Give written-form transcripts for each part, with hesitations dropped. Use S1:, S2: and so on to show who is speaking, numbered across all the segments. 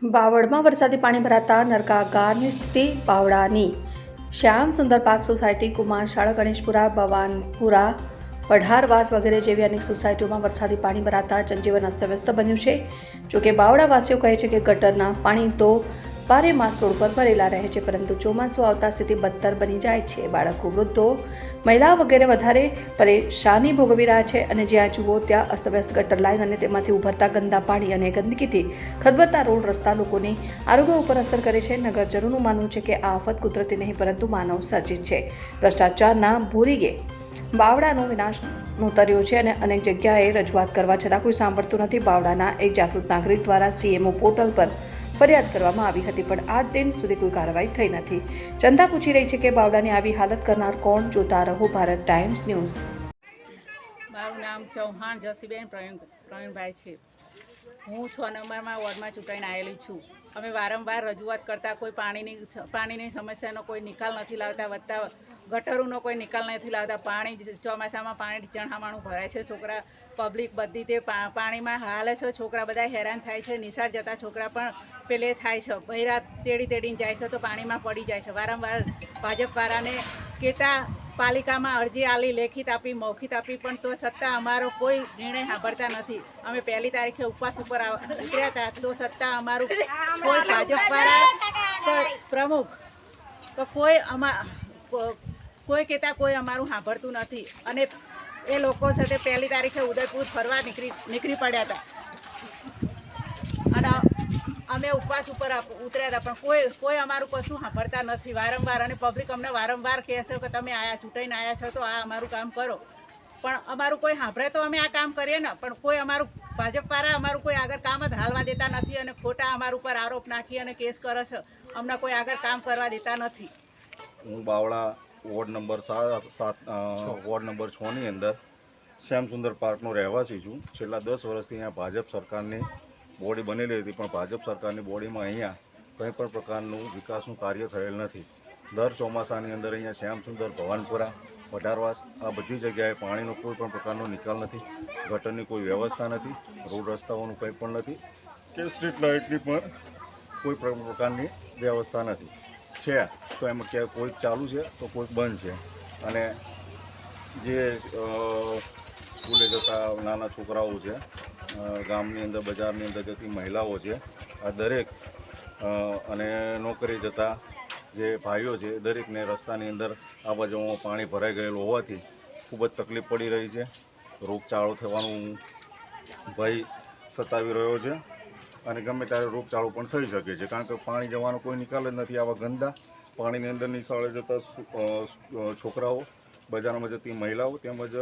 S1: બાવળમાં વરસાદી પાણી ભરાતા નરકાગારની સ્થિતિ. બાવળાની શ્યામ સુંદર પાર્ક સોસાયટી, કુમાર શાળા, ગણેશપુરા, ભવાનપુરા, પઢારવાસ વગેરે જેવી અનેક સોસાયટીઓમાં વરસાદી પાણી ભરાતા જનજીવન અસ્તવ્યસ્ત બન્યું છે. જોકે બાવળાવાસીઓ કહે છે કે ગટરના પાણી તો બારે માસ રોડ પર ભરેલા રહે છે, પરંતુ ચોમાસું આવતા સ્થિતિ બદતર બની જાય છે. બાળકો, વૃદ્ધો, મહિલાઓ વગેરે વધારે પરેશાની ભોગવી રહ્યા છે અને જ્યાં જુઓ ત્યાં અસ્તવ્યસ્ત ગટર લાઈન અને તેમાંથી ઉભરતા ગંદા પાણી અને ગંદકીથી ખદબદતા રોડ રસ્તા લોકોની આરોગ્ય ઉપર અસર કરે છે. નગરજનોનું માનવું છે કે આ આફત કુદરતી નહીં પરંતુ માનવ સર્જિત છે. ભ્રષ્ટાચારના ભૂરીગે બાવળાનો વિનાશ નોતર્યો છે અને અનેક જગ્યાએ રજૂઆત કરવા છતાં કોઈ સાંભળતું નથી. બાવળાના એક જાગૃત નાગરિક દ્વારા CMO પોર્ટલ પર ફરિયાદ કરવામાં આવી હતી, પણ આજ દિન સુધી કોઈ કાર્યવાહી થઈ નથી. જનતા પૂછી રહી છે કે બાવળાની આવી હાલત કરનાર કોણ? જોતા રહો ભારત ટાઈમ્સ ન્યૂઝ.
S2: મારું નામ ચૌહાણ જસીબેન પ્રવીણભાઈ છે. હું 6 નંબરમાં વોર્ડમાં ચૂંટાઈને આવેલી છું. અમે વારંવાર રજૂઆત કરતાં કોઈ પાણીની સમસ્યાનો કોઈ નિકાલ નથી લાવતા, વધતા ગટરોનો કોઈ નિકાલ નથી લાવતા. પાણી ચોમાસામાં પાણી ચણામાણું ભરાય છે. છોકરા પબ્લિક બધી તે પાણીમાં હાલે છે. છોકરા બધા હેરાન થાય છે. નિશાળ જતા છોકરા પણ પેલે થાય છે. બૈરા તેડીને જાય છે તો પાણીમાં પડી જાય છે. વારંવાર ભાજપવાળાને કહેતા પાલિકામાં અરજી આલી, લેખિત આપી, મૌખિત આપી, પણ તો છતાં અમારો કોઈ નિર્ણય સાંભળતા નથી. અમે 1 તારીખે ઉપવાસ ઉપર ઉતર્યા હતા, તો છતાં અમારું કોઈ ભાજપવાળા પ્રમુખ તો કોઈ કહેતા કોઈ અમારું સાંભળતું નથી. અને એ લોકો સાથે 1 તારીખે ઉદયપુર ફરવા નીકળી પડ્યા હતા અને અમે ઉપવાસ ઉપર ઉતર્યા હતા, પણ કોઈ અમારું કશું સાંભળતા નથી. વારંવાર અને પબ્લિક અમને વારંવાર કહે છે કે તમે ચૂંટાઈને આવ્યા છો તો આ અમારું કામ કરો, પણ અમારું કોઈ સાંભળે તો અમે આ કામ કરીએ ને. પણ કોઈ અમારું ભાજપવાળા અમારું કોઈ આગળ કામ જ હાલવા દેતા નથી અને ખોટા અમારું ઉપર આરોપ નાખી અને કેસ કરે છે. અમને કોઈ આગળ કામ કરવા દેતા નથી.
S3: હું બાવળા વોર્ડ નંબર 6 ની અંદર શ્યામ સુંદર પાર્કનો રહેવાસી છું. છેલ્લા 10 વર્ષથી અહીંયા ભાજપ સરકારની બોડી બનેલી હતી, પણ ભાજપ સરકારની બોડીમાં અહીંયા કંઈ પણ પ્રકારનું વિકાસનું કાર્ય થયેલ નથી. દર ચોમાસાની અંદર અહીંયા શ્યામ સુંદર, ભવાનપુરા, પઢારવાસ આ બધી જગ્યાએ પાણીનો કોઈ પણ પ્રકારનો નિકાલ નથી, ગટરની કોઈ વ્યવસ્થા નથી, રોડ રસ્તાઓનું કંઈ પણ નથી કે સ્ટ્રીટ લાઇટની પણ કોઈ પ્રકારની વ્યવસ્થા નથી. છે તો એમાં ક્યાંય કોઈક ચાલુ છે તો કોઈક બંધ છે. અને જે સ્કૂલે જતા નાના છોકરાઓ છે, ગામની અંદર બજારની અંદર જતી મહિલાઓ છે, આ દરેક અને નોકરી જતા જે ભાઈઓ છે દરેકને રસ્તાની અંદર આવવા જવામાં પાણી ભરાઈ ગયેલું હોવાથી ખૂબ જ તકલીફ પડી રહી છે. રોગચાળો થવાનું ભય સતાવી રહ્યો છે અને ગમે ત્યારે રોગચાળો પણ થઈ શકે છે, કારણ કે પાણી જવાનો કોઈ નિકાલ જ નથી. આવા ગંદા પાણીની અંદર નિશાળે જતા છોકરાઓ, બજારમાં જતી મહિલાઓ તેમજ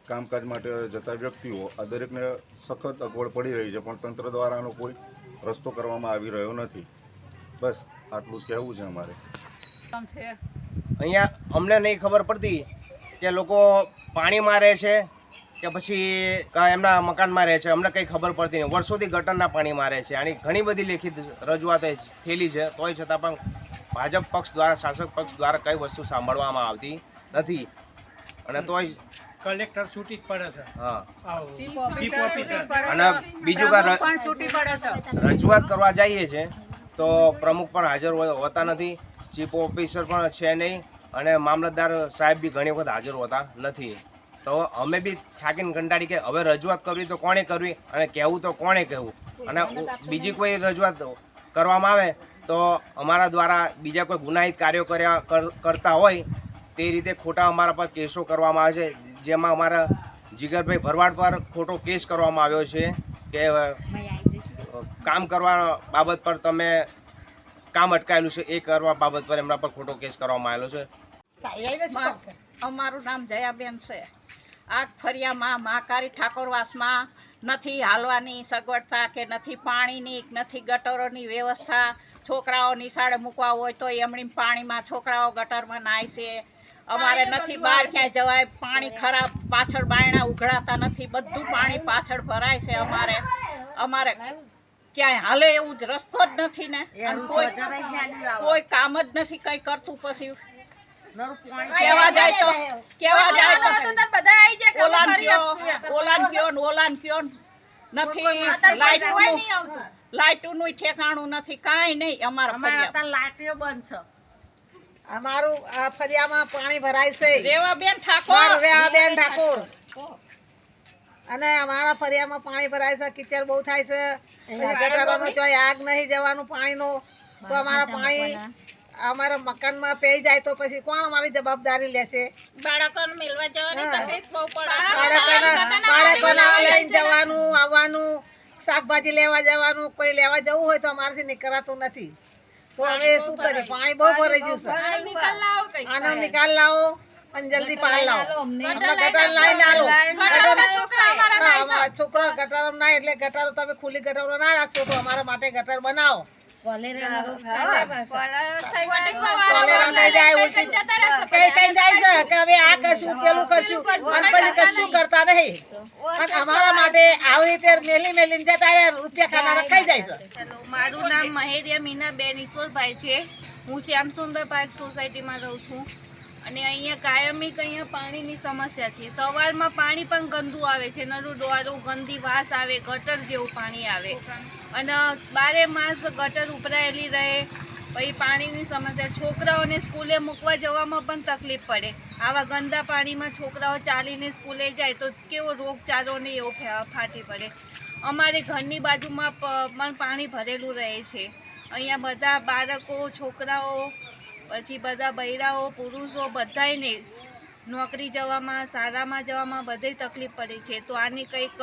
S3: કામકાજ માટે જતા વ્યક્તિઓ આ દરેકને સખત અગવડ પડી રહી છે, પણ તંત્ર દ્વારા આનો કોઈ રસ્તો કરવામાં આવી રહ્યો નથી. બસ આટલું જ કહેવું છે અમારે.
S4: અહીંયા અમને નહીં ખબર પડતી કે લોકો પાણીમાં રહે છે કે પછી એમના મકાનમાં રહે છે, અમને કંઈ ખબર પડતી નહીં. વર્ષોથી ગટરના પાણીમાં રહે છે. આની ઘણી બધી લેખિત રજૂઆતો થયેલી છે, તોય છતાં પણ ભાજપ પક્ષ દ્વારા, શાસક પક્ષ દ્વારા કઈ વસ્તુ સાંભળવામાં આવતી નથી. અને તોય
S5: કલેક્ટર છૂટી જ પડે છે.
S4: હા,
S2: અને
S4: બીજું રજૂઆત કરવા જઈએ છે તો પ્રમુખ પણ હાજર હોતા નથી, ચીફ ઓફિસર પણ છે નહીં અને મામલતદાર સાહેબ બી ઘણી વખત હાજર હોતા નથી. તો અમે બી થાકીને કંટાળી કે હવે રજૂઆત કરવી તો કોણે કરવી અને કહેવું તો કોણે કહેવું. અને બીજી કોઈ રજૂઆત કરવામાં આવે તો અમારા દ્વારા બીજા કોઈ ગુનાહિત કાર્યો કરતા હોય તે રીતે ખોટા અમારા પર કેસો કરવામાં આવે છે. જેમાં અમારા જીગરભાઈ ભરવાડ પર ખોટો કેસ કરવામાં આવ્યો છે કે કામ કરવા બાબત પર તમે કામ અટકાયેલું છે એ કરવા બાબત પર એમના પર ખોટો કેસ કરવામાં આવેલો છે.
S6: અમારું નામ જયાબેન છે. આ ફરિયામાં મહાકારી ઠાકોરવાસમાં નથી હાલવાની સગવડતા કે નથી પાણીની, નથી ગટરોની વ્યવસ્થા. છોકરાઓ નિશાળે મૂકવા હોય તો એમણી પાણીમાં છોકરાઓ ગટરમાં નાય છે. અમારે નથી બહાર ક્યાંય જવાય, પાણી ખરાબ, પાછળ બાયણા ઉઘડાતા નથી, બધું પાણી પાછળ ભરાય છે. અમારે ક્યાંય હાલે એવું જ રસ્તો જ નથી ને, કોઈ કામ જ નથી કઈ કરતું. પછી કેવા જાય તો ઓલાન કયો નથી લાઈટ લાઇટોનું ઠેકાણું નથી, કાંઈ નહીં અમારા ફળિયામાં.
S7: લાઈટીઓ બંધ છે. અમારું આ ફરિયામાં પાણી ભરાય છે.
S6: રેવાબેન ઠાકોર,
S7: રેવાબેન ઠાકોર. અને અમારા ફરિયામાં પાણી ભરાય છે, કિચડ બહુ થાય છે. પછી ગટરોનો ચોય આગ નહીં જવાનું પાણીનો, તો અમારા પાણી અમારા મકાનમાં પેઈ જાય તો પછી કોણ અમારી જવાબદારી લેશે?
S6: બાળકોને મિલવા જવાની તકલીફ બહુ પડે.
S7: બાળકોને લઈને જવાનું આવવાનું, શાકભાજી લેવા જવાનું, કોઈ લેવા જવું હોય તો અમારાથી નીકળાતું નથી. તો હવે શું કરીએ? પાણી બહુ ભરાઈ ગયું છે. આનો નિકાલ લાવો અને જલ્દી પાણી લાવો. ગટર લાઈને આલો. અમારા છોકરા ગટરો ના, એટલે ગટરો તમે ખુલ્લી ગટરો ના રાખશો તો અમારા માટે ગટર બનાવો. કોલેરા થઈ જાય, ઉલટી કઈ જાય છે કે હવે આ કરશું પેલું કરશું અને પછી કશું કરતા નહીં. અને અમારા માટે આવી રીતે મેલીને જતા રહ્યા, રૂપિયા ખાનારા ખાઈ જાય છે.
S8: મારું નામ મહેરિયા મીનાબેન ઈશ્વરભાઈ છે. હું શ્યામ સુંદર પાર્ક સોસાયટીમાં રહું છું અને અહીંયા કાયમી અહીંયા પાણીની સમસ્યા છે. સવારમાં પાણી પણ ગંદુ આવે છે, નરું ડોળું ગંદી વાસ આવે, ગટર જેવું પાણી આવે અને 12 માસ ગટર ઉભરાયેલી રહે. પછી પાણીની સમસ્યા, છોકરાઓને સ્કૂલે મૂકવા જવામાં પણ તકલીફ પડે. આવા ગંદા પાણીમાં છોકરાઓ ચાલીને સ્કૂલે જાય તો કેવો રોગચાળો ને એવો ફાટી પડે. અમારે ઘરની બાજુમાં પણ પાણી ભરેલું રહે છે. અહીંયા બધા બાળકો, છોકરાઓ, પછી બધા બૈરાઓ, પુરુષો બધાને નોકરી જવામાં, શાળામાં જવામાં બધે તકલીફ પડે છે. તો આની કંઈક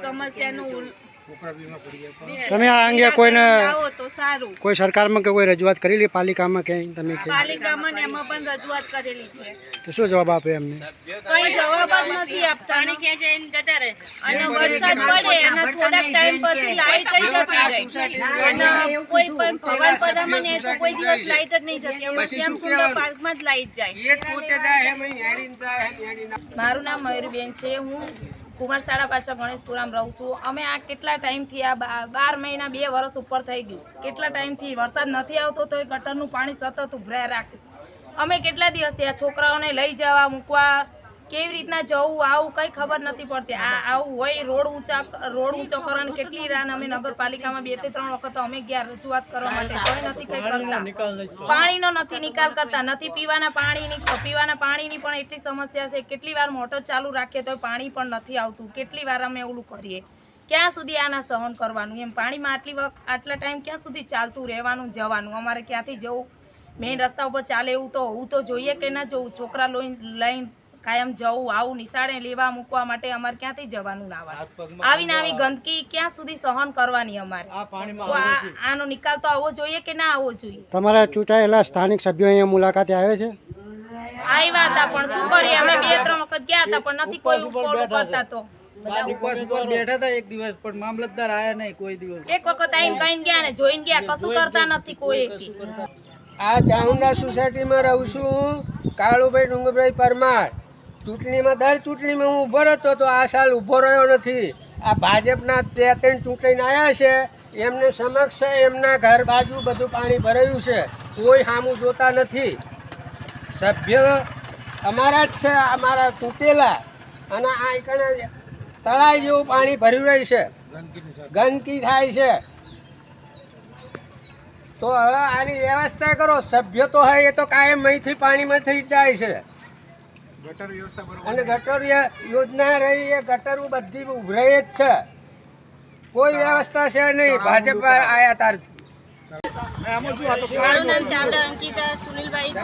S8: સમસ્યાનું
S9: તમે આ અંગે કોઈને
S8: આવો તો સારું.
S9: કોઈ સરકારમાં કે કોઈ રજૂઆત કરેલી પાલિકામાં ક્યાંય તમે કે
S8: પાલિકામાં ને એમાં પણ રજૂઆત કરેલી છે,
S9: તો શું જવાબ આપે એમને?
S8: કઈ જવાબ જ નથી આપતા. અને વરસાદ પડે અને થોડાક ટાઈમ પછી લાઈટ જતી રહે અને કોઈ પણ ભવન પડામાં ને તો કોઈ દિવસ લાઈટ જ નહીં જતી. અમે શ્યામ સુંદર પાર્કમાં જ લાઈટ જાય.
S10: મારું નામ મયુરીબેન છે. હું કુમારશાળા પાછળ ગણેશપુરામાં રહું છું. અમે આ કેટલા ટાઈમથી આ 12 મહિના 2 વર્ષ ઉપર થઈ ગયું, કેટલા ટાઈમથી વરસાદ નથી આવતો તો એ ગટરનું પાણી સતત ઉભરાયા રાખે છે. અમે કેટલા દિવસથી આ છોકરાઓને લઈ જવા મૂકવા, કેવી રીતના જવું આવું કંઈ ખબર નથી પડતી. આવું હોય રોડ ઊંચો કરવાની કેટલી રાન અમે નગરપાલિકામાં 2 થી 3 વખત અમે ગયા રજૂઆત કરવા માટે, કોઈ નથી કંઈ કરતા. પાણીનો નથી નિકાલ કરતા, નથી પીવાના પાણીની પણ એટલી સમસ્યા છે. કેટલી વાર મોટર ચાલુ રાખીએ તો પાણી પણ નથી આવતું. કેટલી વાર અમે ઓલું કરીએ, ક્યાં સુધી આના સહન કરવાનું? એમ પાણીમાં આટલા ટાઈમ ક્યાં સુધી ચાલતું રહેવાનું જવાનું? અમારે ક્યાંથી જવું? મેઇન રસ્તા ઉપર ચાલે એવું તો હોવું તો જોઈએ કે ના જવું? છોકરા લઈને કાયમ જવું આવું નિશાળે લેવા મૂકવા માટે અમારે ક્યાંથી જવાનું? આવીને આવી ગંદકી ક્યાં સુધી સહન કરવાની? અમારે આનો નિકાલ તો આવવો જોઈએ કે ના આવવો જોઈએ?
S9: તમારા ચૂંટાયેલા સ્થાનિક સભ્યો અહીંયા મુલાકાતે આવે છે?
S10: આવ્યા હતા પણ શું કરીએ, અમે 2-3 વખત ગયા હતા પણ નથી કોઈ ફોલો કરતા. તો
S5: બેઠા હતા એક દિવસ પણ મામલતદાર આયા નહીં કોઈ દિવસ.
S10: એક વખત આવીને કહીને ગયા ને જોઈને ગયા, કશું કરતા નથી કોઈ.
S11: આ ચામુંડા સોસાયટીમાં રહું છું. કાળુભાઈ ડુંગરભાઈ પરમાર. ચૂંટણીમાં દર ચૂંટણીમાં હું ઊભો રહેતો તો આ સાલ ઊભો રહ્યો નથી. આ ભાજપના 2-3 ચૂંટણીને આવ્યા છે, એમને સમક્ષ એમના ઘર બાજુ બધું પાણી ભરાયું છે, કોઈ સામું જોતા નથી. સભ્ય અમારા જ છે, અમારા તૂટેલા. અને આ એકને તળાઈ જેવું પાણી ભર્યું રહી છે, ગંદકી થાય છે. તો હવે આની વ્યવસ્થા કરો. સભ્ય તો હોય એ તો કાયમ અહીંથી પાણીમાંથી જાય છે. અને ગટર યોજના રહી એ ગટરો બધી ઉભરાઈ જ છે, કોઈ વ્યવસ્થા છે નહીં. ભાજપ આયા તારથી.
S8: મારું નામ ચાવડા અંકિતા સુનિલભાઈ છે.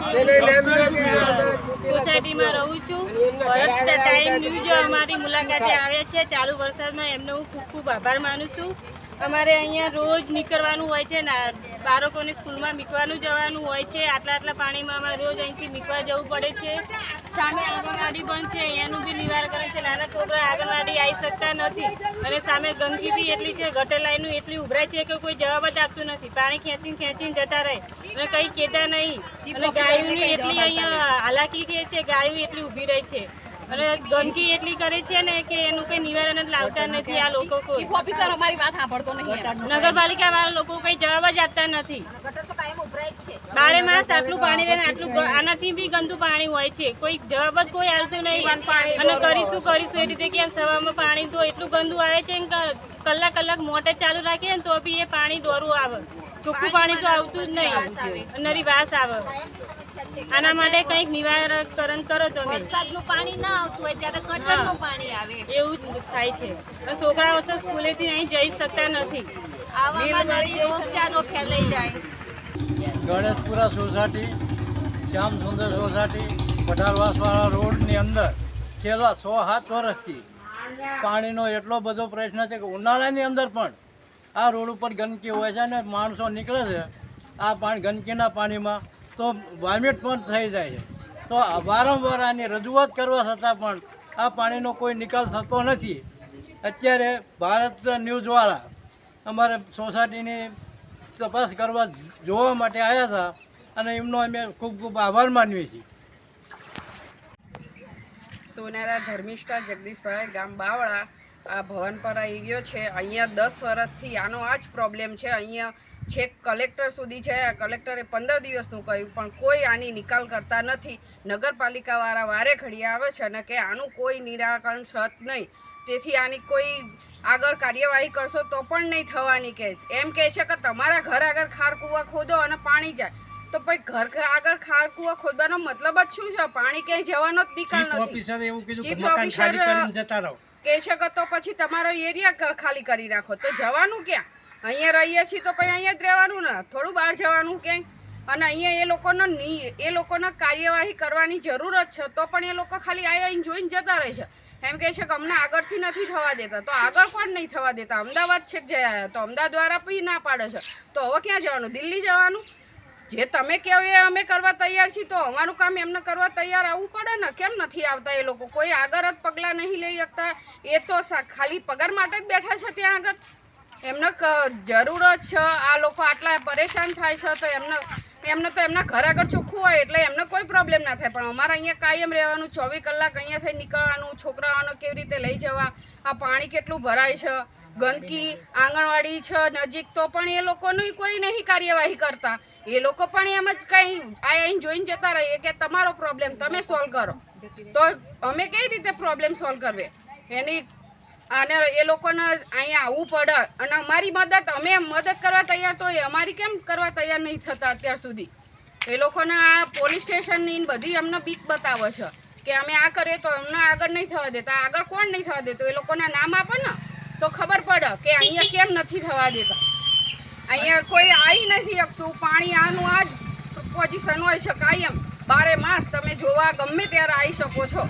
S8: સોસાયટીમાં રહું છું. ભરત ટાઈમ ન્યૂઝ અમારી મુલાકાતે આવ્યા છે ચાલુ વરસાદમાં. એમનો હું ખૂબ ખૂબ આભાર માનું છું. અમારે અહીંયા રોજ નીકળવાનું હોય છે ને બાળકોને સ્કૂલમાં મૂકવાનું જવાનું હોય છે. આટલા પાણીમાં અમારે રોજ અહીંથી મૂકવા જવું પડે છે. સામે આંગણવાડી પણ છે, એનું બી નિવારણ છે. નાના છોકરા આંગણવાડી આવી શકતા નથી અને સામે ગંદકી બી એટલી છે, ગટર લાઈનનું એટલી ઉભરાય છે કે કોઈ જવાબ જ આપતું નથી. પાણી ખેંચીને જતા રહે અને કંઈ કહેતા નહીં. અને ગાયોની એટલી અહીંયા હાલાકી છે, ગાયો એટલી ઊભી રહી છે અને ગંદકી એટલી કરે છે ને કે એનું કંઈ નિવારણ જ લાવતા નથી આ લોકો. કોઈ ઓફિસર અમારી વાત સાંભળતો નહીં. નગરપાલિકા વાળા લોકો કંઈ જવાબ જ આપતા નથી. બારે માસ આટલું પાણી રહે ને આટલું આનાથી બી ગંદુ પાણી હોય છે. કોઈ જવાબ જ કોઈ આવતું નહીં અને કરીશું એ રીતે કે સવારમાં પાણી તો એટલું ગંદુ આવે છે કે કલાક મોટર ચાલુ રાખીએ ને તો બી એ પાણી દોરું આવે. ચોખ્ખું પાણી તો આવતું જ નહીં, નરી વાસ આવે. આના માટે કંઈક નિવારણ કરો તમે.
S6: વરસાદનું પાણી ના આવતું હોય ત્યારે ગટરનું પાણી આવે.
S8: એવું જ થાય છે. છોકરાઓ તો સ્કૂલેથી અહીં જઈ શકતા નથી.
S6: આવામાં રોગચાળો ફેલાઈ જાય.
S5: ગણેશપુરા સોસાયટી, શ્યામ સુંદર સોસાયટી, પઢારવાસવાળા રોડની અંદર છેલ્લા 6-7 વર્ષથી પાણીનો એટલો બધો પ્રશ્ન છે કે ઉનાળાની અંદર પણ આ રોડ ઉપર ગંદકી હોય છે ને માણસો નીકળે છે આ ગંદકીના પાણીમાં તો વોમિટ પણ થઈ જાય છે. તો વારંવાર આની રજૂઆત કરવા છતાં પણ આ પાણીનો કોઈ નિકાલ થતો નથી. અત્યારે ભારત ન્યૂઝવાળા અમારે સોસાયટીની તપાસ કરવા જોવા માટે આવ્યા હતા અને એમનો અમે ખૂબ ખૂબ આભાર માનીએ છીએ.
S10: સોનારા ધર્મિષ્ઠા જગદીશભાઈ, ગામ બાવળા, આ ભવનપરા એરિયો છે. અહીંયા 10 વર્ષથી આનો આ જ પ્રોબ્લેમ છે. અહીંયા છેક કલેક્ટર સુધી છે. કલેક્ટરે 15 દિવસનું કહ્યું પણ કોઈ આની નિકાલ કરતા નથી. નગરપાલિકાવાળા વારે ઘડીએ આવે છે અને કે આનું કોઈ નિરાકરણ છે જ નહીં. તેથી આની કોઈ આગળ કાર્યવાહી કરશો તો પણ નહીં થવાની. કે એમ કહે છે કે તમારા ઘર આગળ ખાર કૂવા ખોદો અને પાણી જાય. તો ભાઈ ઘર આગળ ખાર કૂવા ખોદવાનો મતલબ જ શું છે? પાણી ક્યાંય જવાનો જ નિકાલ નથી. ચીફ ઓફિસર કહે છે કે તો પછી તમારો એરિયા ખાલી કરી રાખો. તો જવાનું ક્યાં? અહીંયા રહીએ છીએ તો પછી અહીંયા જ રહેવાનું ને, થોડું બહાર જવાનું ક્યાંય. અને અહીંયા એ લોકોને કાર્યવાહી કરવાની જરૂર જ છે તો પણ એ લોકો ખાલી આવીને જોઈને જતા રહે છે. એમ કહે છે કે અમને આગળથી નથી થવા દેતા. તો આગળ પણ નહીં થવા દેતા. અમદાવાદ છેક જયા તો અમદાવાદ બી ના પાડે છે. તો હવે ક્યાં જવાનું? દિલ્હી જવાનું? જે તમે કહો એ અમે કરવા તૈયાર છીએ તો અમારું કામ એમને કરવા તૈયાર આવવું પડે ને. કેમ નથી આવતા એ લોકો? કોઈ આગળ જ પગલાં નહીં લઈ શકતા. એ તો ખાલી પગાર માટે જ બેઠા છે ત્યાં આગળ. એમને જરૂરત છે. આ લોકો આટલા પરેશાન થાય છે તો એમને તો એમના ઘર આગળ ચોખ્ખું હોય એટલે એમને કોઈ પ્રોબ્લેમ ના થાય. પણ અમારે અહીંયા કાયમ રહેવાનું, 24 કલાક અહીંયાથી નીકળવાનું, છોકરાઓને કેવી રીતે લઈ જવા, આ પાણી કેટલું ભરાય છે, ગંદકી, આંગણવાડી છે નજીક તો પણ એ લોકોની કોઈ નહીં કાર્યવાહી કરતા. એ લોકો પણ એમ જ કંઈ આવીને જોઈને જતા રહીએ કે તમારો પ્રોબ્લેમ તમે સોલ્વ કરો. તો અમે કઈ રીતે પ્રોબ્લેમ સોલ્વ કરવે એની? અને એ લોકોને અહીંયા આવવું પડે અને અમારી અમે મદદ કરવા તૈયાર તો અમારી કેમ કરવા તૈયાર નહીં થતા અત્યાર સુધી? એ લોકોને આ પોલીસ સ્ટેશનની બધી અમને બીક બતાવે છે કે અમે આ કરીએ તો અમને આગળ નહીં થવા દેતા. આગળ કોણ નહીં થવા દેતું? એ લોકોના નામ આપે ને તો ખબર પડે કે અહીંયા કેમ નથી થવા દેતા. અહીંયા કોઈ આવી નથી શકતું. પાણી આનું આ જ પોઝિશન હોય છે કાયમ. 12 માસ તમે જોવા ગમે ત્યારે આવી શકો છો.